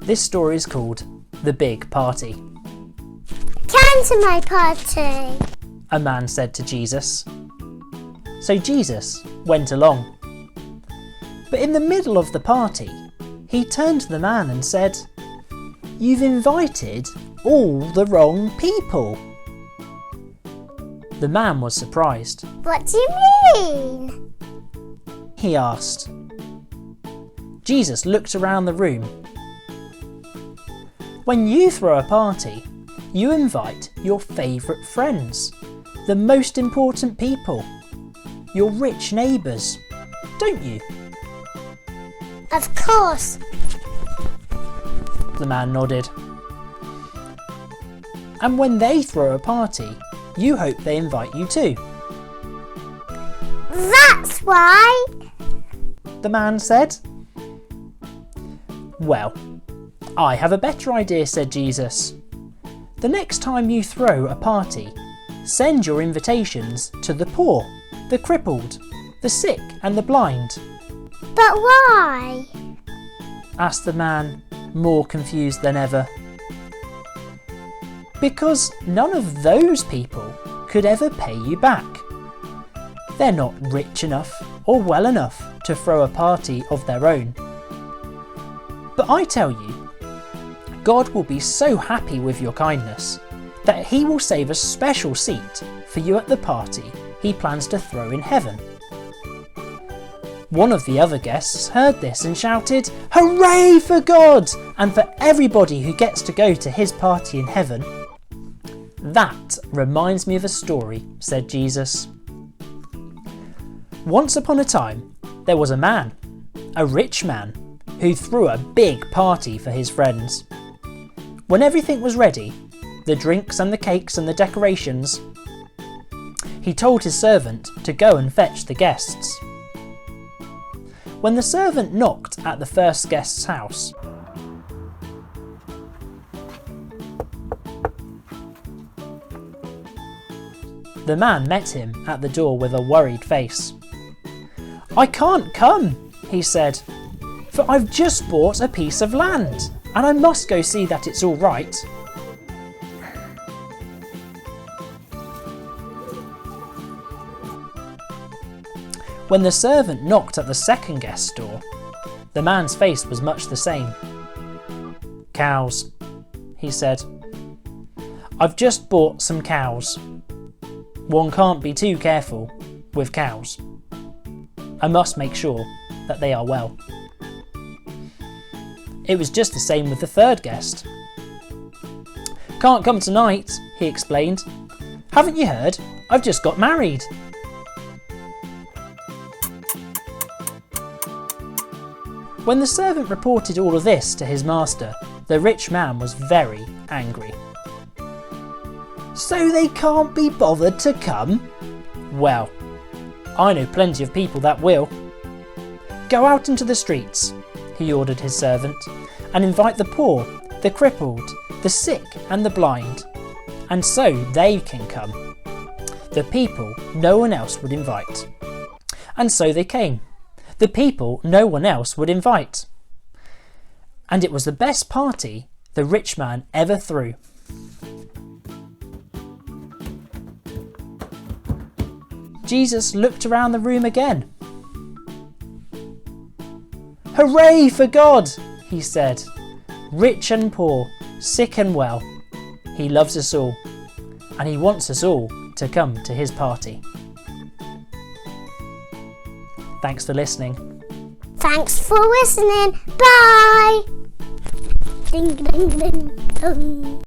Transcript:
This story is called The Big Party. Come to my party, A man said to Jesus. So Jesus went along. But in the middle of the party, he turned to the man and said, "You've invited all the wrong people." The man was surprised. What do you mean? He asked. Jesus looked around the room. When you throw a party, you invite your favourite friends, the most important people, your rich neighbours, don't you? Of course. The man nodded. And when they throw a party, you hope they invite you too. That's why. The man said. Well, I have a better idea, said Jesus. The next time you throw a party, send your invitations to the poor, the crippled, the sick and the blind. But why? Asked the man, more confused than ever. Because none of those people could ever pay you back. They're not rich enough or well enough to throw a party of their own. But I tell you, God will be so happy with your kindness that he will save a special seat for you at the party he plans to throw in heaven. One of the other guests heard this and shouted, "Hooray for God and for everybody who gets to go to his party in heaven." That reminds me of a story, said Jesus. Once upon a time, there was a man, a rich man, who threw a big party for his friends. When everything was ready, the drinks and the cakes and the decorations, he told his servant to go and fetch the guests. When the servant knocked at the first guest's house, the man met him at the door with a worried face. "I can't come," he said, "for I've just bought a piece of land and I must go see that it's all right." When the servant knocked at the second guest's door, the man's face was much the same. "Cows," he said. "I've just bought some cows. One can't be too careful with cows. I must make sure that they are well." It was just the same with the third guest. "Can't come tonight," he explained. "Haven't you heard? I've just got married." When the servant reported all of this to his master, the rich man was very angry. "So they can't be bothered to come? Well, I know plenty of people that will. Go out into the streets," he ordered his servant, "and invite the poor, the crippled, the sick and the blind, and so they can come. The people no one else would invite." And so they came. The people no one else would invite. And it was the best party the rich man ever threw. Jesus looked around the room again. "Hooray for God," he said. "Rich and poor, sick and well. He loves us all, and he wants us all to come to his party." Thanks for listening. Thanks for listening. Bye. Ding, ding, ding, ding.